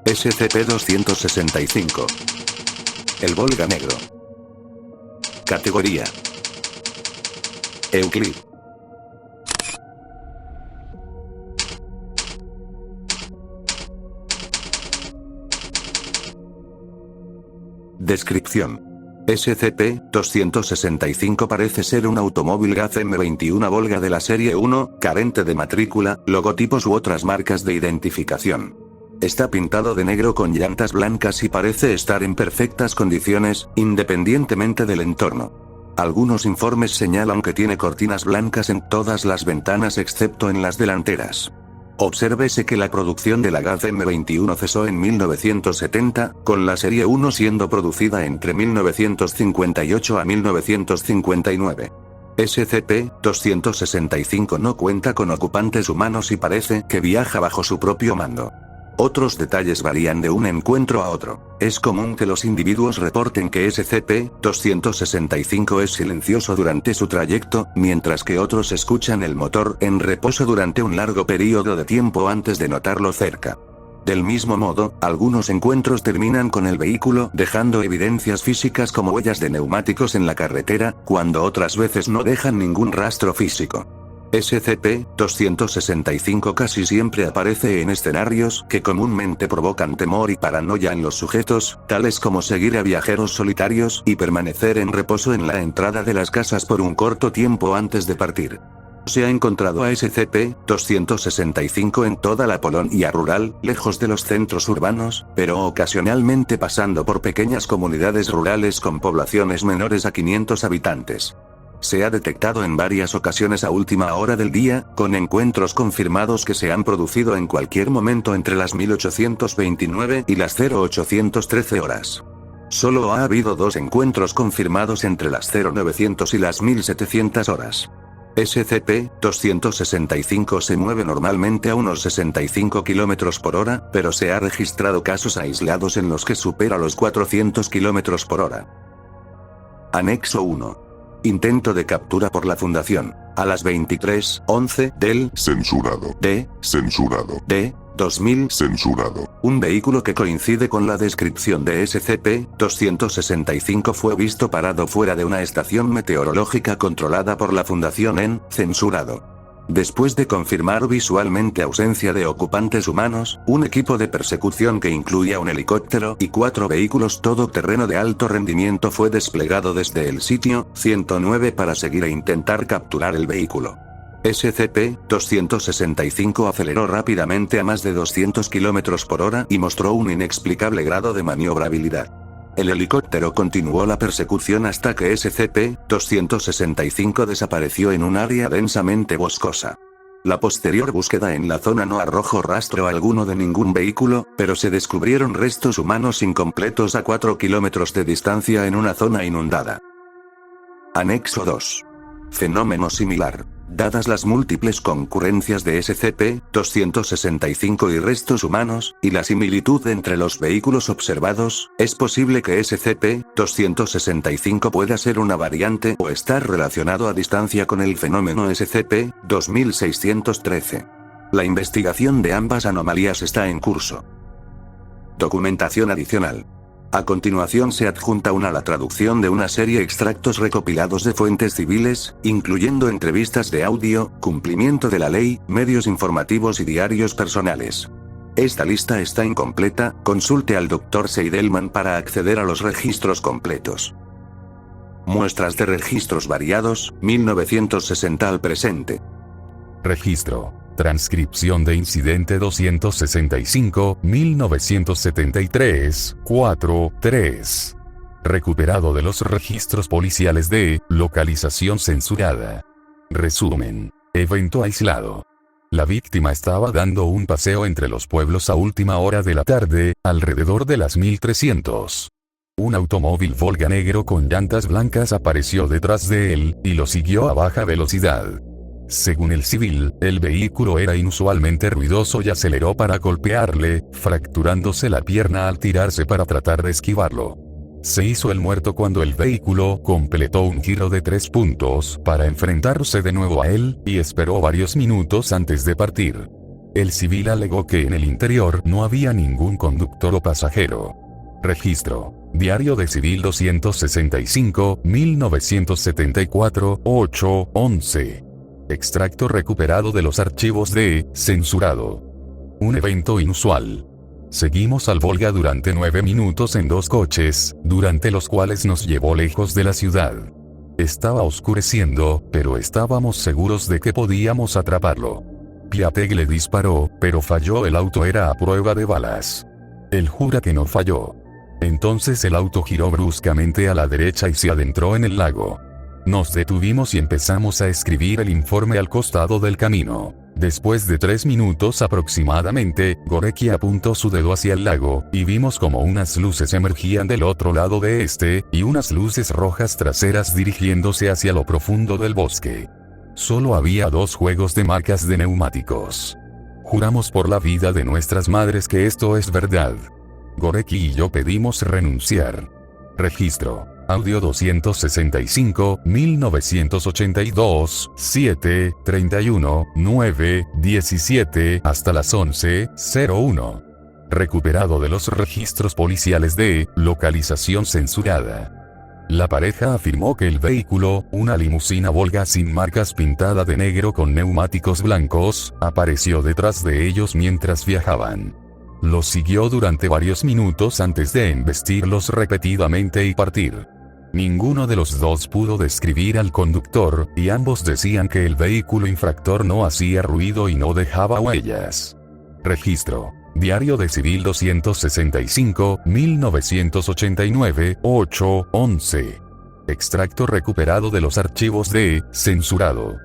SCP-265. El Volga negro. Categoría: Euclid. Descripción: SCP-265 parece ser un automóvil GAZ M21 Volga de la serie 1, carente de matrícula, logotipos u otras marcas de identificación. Está pintado de negro con llantas blancas y parece estar en perfectas condiciones, independientemente del entorno. Algunos informes señalan que tiene cortinas blancas en todas las ventanas excepto en las delanteras. Obsérvese que la producción de la GAZ M21 cesó en 1970, con la serie 1 siendo producida entre 1958 a 1959. SCP-265 no cuenta con ocupantes humanos y parece que viaja bajo su propio mando. Otros detalles varían de un encuentro a otro. Es común que los individuos reporten que SCP-265 es silencioso durante su trayecto, mientras que otros escuchan el motor en reposo durante un largo periodo de tiempo antes de notarlo cerca. Del mismo modo, algunos encuentros terminan con el vehículo dejando evidencias físicas como huellas de neumáticos en la carretera, cuando otras veces no dejan ningún rastro físico. SCP-265 casi siempre aparece en escenarios que comúnmente provocan temor y paranoia en los sujetos, tales como seguir a viajeros solitarios y permanecer en reposo en la entrada de las casas por un corto tiempo antes de partir. Se ha encontrado a SCP-265 en toda la Polonia rural, lejos de los centros urbanos, pero ocasionalmente pasando por pequeñas comunidades rurales con poblaciones menores a 500 habitantes. Se ha detectado en varias ocasiones a última hora del día, con encuentros confirmados que se han producido en cualquier momento entre las 1829 y las 0813 horas. Solo ha habido 2 encuentros confirmados entre las 0900 y las 1700 horas. SCP-265 se mueve normalmente a unos 65 km por hora, pero se ha registrado casos aislados en los que supera los 400 km por hora. Anexo 1. Intento de captura por la Fundación, a las 23:11 del Censurado. de 2000. Censurado. Un vehículo que coincide con la descripción de SCP-265 fue visto parado fuera de una estación meteorológica controlada por la Fundación en Censurado. Después de confirmar visualmente ausencia de ocupantes humanos, un equipo de persecución que incluía un helicóptero y 4 vehículos todoterreno de alto rendimiento fue desplegado desde el sitio 109 para seguir e intentar capturar el vehículo. SCP-265 aceleró rápidamente a más de 200 km por hora y mostró un inexplicable grado de maniobrabilidad. El helicóptero continuó la persecución hasta que SCP-265 desapareció en un área densamente boscosa. La posterior búsqueda en la zona no arrojó rastro alguno de ningún vehículo, pero se descubrieron restos humanos incompletos a 4 kilómetros de distancia en una zona inundada. Anexo 2. Fenómeno similar. Dadas las múltiples concurrencias de SCP-265 y restos humanos, y la similitud entre los vehículos observados, es posible que SCP-265 pueda ser una variante o estar relacionado a distancia con el fenómeno SCP-2613. La investigación de ambas anomalías está en curso. Documentación adicional. A continuación se adjunta la traducción de una serie de extractos recopilados de fuentes civiles, incluyendo entrevistas de audio, cumplimiento de la ley, medios informativos y diarios personales. Esta lista está incompleta, consulte al Dr. Seidelman para acceder a los registros completos. Muestras de registros variados, 1960 al presente. Registro. Transcripción de incidente 265, 1973, 4-3. Recuperado de los registros policiales de localización censurada. Resumen. Evento aislado. La víctima estaba dando un paseo entre los pueblos a última hora de la tarde, alrededor de las 1300. Un automóvil Volga negro con llantas blancas apareció detrás de él, y lo siguió a baja velocidad. Según el civil, el vehículo era inusualmente ruidoso y aceleró para golpearle, fracturándose la pierna al tirarse para tratar de esquivarlo. Se hizo el muerto cuando el vehículo completó un giro de 3 puntos para enfrentarse de nuevo a él, y esperó varios minutos antes de partir. El civil alegó que en el interior no había ningún conductor o pasajero. Registro. Diario de Civil 265, 1974, 8-11. Extracto recuperado de los archivos de Censurado. Un evento inusual. Seguimos al Volga durante 9 minutos en 2 coches, durante los cuales nos llevó lejos de la ciudad. Estaba oscureciendo, pero estábamos seguros de que podíamos atraparlo. Piatek le disparó, pero falló. El auto era a prueba de balas. Él jura que no falló. Entonces el auto giró bruscamente a la derecha y se adentró en el lago. Nos detuvimos y empezamos a escribir el informe al costado del camino. Después de 3 minutos aproximadamente, Gorecki apuntó su dedo hacia el lago, y vimos como unas luces emergían del otro lado de este, y unas luces rojas traseras dirigiéndose hacia lo profundo del bosque. Solo había 2 juegos de marcas de neumáticos. Juramos por la vida de nuestras madres que esto es verdad. Gorecki y yo pedimos renunciar. Registro. Audio 265, 1982, 7, 31, 9, 17, hasta las 11:01. Recuperado de los registros policiales de localización censurada. La pareja afirmó que el vehículo, una limusina Volga sin marcas pintada de negro con neumáticos blancos, apareció detrás de ellos mientras viajaban. Los siguió durante varios minutos antes de embestirlos repetidamente y partir. Ninguno de los dos pudo describir al conductor, y ambos decían que el vehículo infractor no hacía ruido y no dejaba huellas. Registro. Diario de Civil 265, 1989, 8-11. Extracto recuperado de los archivos de Censurado.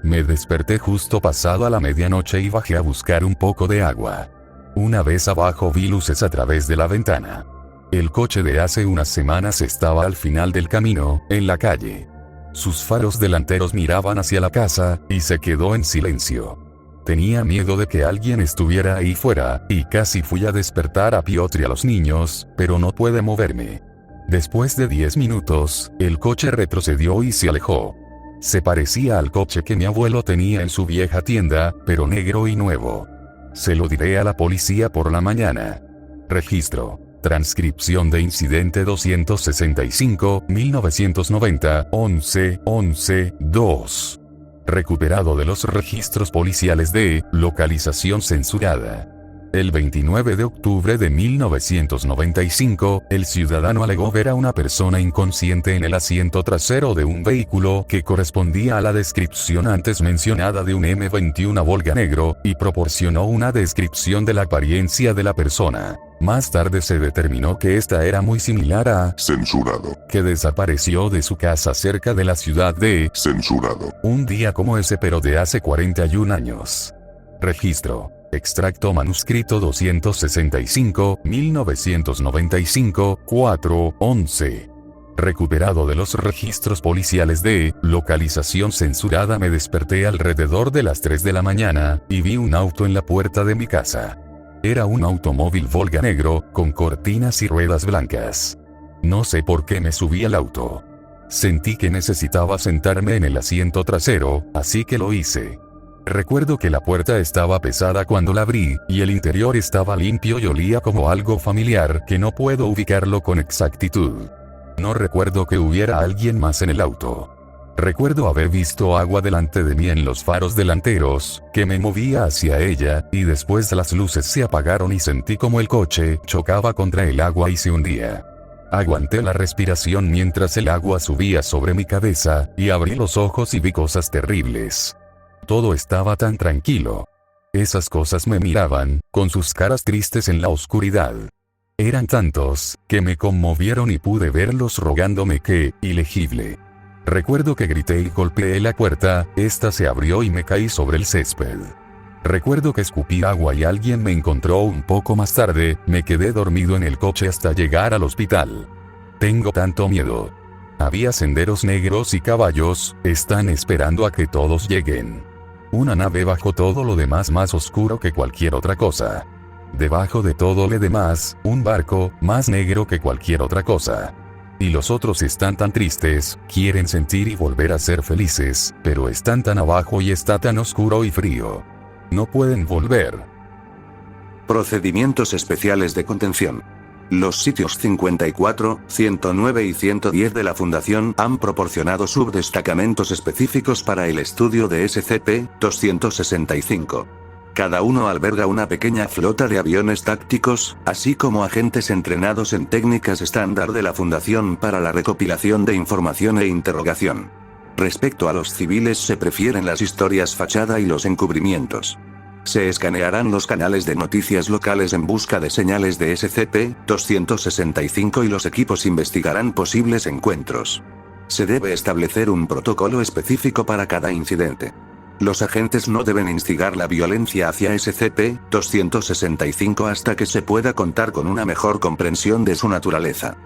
Me desperté justo pasado a la medianoche y bajé a buscar un poco de agua. Una vez abajo vi luces a través de la ventana. El coche de hace unas semanas estaba al final del camino, en la calle. Sus faros delanteros miraban hacia la casa, y se quedó en silencio. Tenía miedo de que alguien estuviera ahí fuera, y casi fui a despertar a Piotr y a los niños, pero no pude moverme. Después de 10 minutos, el coche retrocedió y se alejó. Se parecía al coche que mi abuelo tenía en su vieja tienda, pero negro y nuevo. Se lo diré a la policía por la mañana. Registro. Transcripción de incidente 265, 1990, 11-11-2. Recuperado de los registros policiales de localización censurada. El 29 de octubre de 1995, el ciudadano alegó ver a una persona inconsciente en el asiento trasero de un vehículo que correspondía a la descripción antes mencionada de un M21 Volga negro, y proporcionó una descripción de la apariencia de la persona. Más tarde se determinó que esta era muy similar a Censurado. que desapareció de su casa cerca de la ciudad de Censurado. un día como ese pero de hace 41 años. Registro. Extracto manuscrito 265, 1995, 4-11. Recuperado de los registros policiales de localización censurada. Me desperté alrededor de las 3 de la mañana, y vi un auto en la puerta de mi casa. Era un automóvil Volga negro, con cortinas y ruedas blancas. No sé por qué me subí al auto. Sentí que necesitaba sentarme en el asiento trasero, así que lo hice. Recuerdo que la puerta estaba pesada cuando la abrí, y el interior estaba limpio y olía como algo familiar que no puedo ubicarlo con exactitud. No recuerdo que hubiera alguien más en el auto. Recuerdo haber visto agua delante de mí en los faros delanteros, que me movía hacia ella, y después las luces se apagaron y sentí como el coche chocaba contra el agua y se hundía. Aguanté la respiración mientras el agua subía sobre mi cabeza, y abrí los ojos y vi cosas terribles. Todo estaba tan tranquilo. Esas cosas me miraban, con sus caras tristes en la oscuridad. Eran tantos, que me conmovieron y pude verlos rogándome que, ilegible. Recuerdo que grité y golpeé la puerta, esta se abrió y me caí sobre el césped. Recuerdo que escupí agua y alguien me encontró un poco más tarde, me quedé dormido en el coche hasta llegar al hospital. Tengo tanto miedo. Había senderos negros y caballos, están esperando a que todos lleguen. Una nave bajo todo lo demás más oscuro que cualquier otra cosa. Debajo de todo lo demás, un barco, más negro que cualquier otra cosa. Y los otros están tan tristes, quieren sentir y volver a ser felices, pero están tan abajo y está tan oscuro y frío. No pueden volver. Procedimientos especiales de contención. Los sitios 54, 109 y 110 de la Fundación han proporcionado subdestacamentos específicos para el estudio de SCP-265. Cada uno alberga una pequeña flota de aviones tácticos, así como agentes entrenados en técnicas estándar de la Fundación para la recopilación de información e interrogación. Respecto a los civiles se prefieren las historias fachada y los encubrimientos. Se escanearán los canales de noticias locales en busca de señales de SCP-265 y los equipos investigarán posibles encuentros. Se debe establecer un protocolo específico para cada incidente. Los agentes no deben instigar la violencia hacia SCP-265 hasta que se pueda contar con una mejor comprensión de su naturaleza.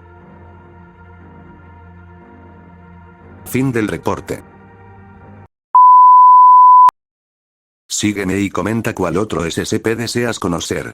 Fin del reporte. Sígueme y comenta cuál otro SCP deseas conocer.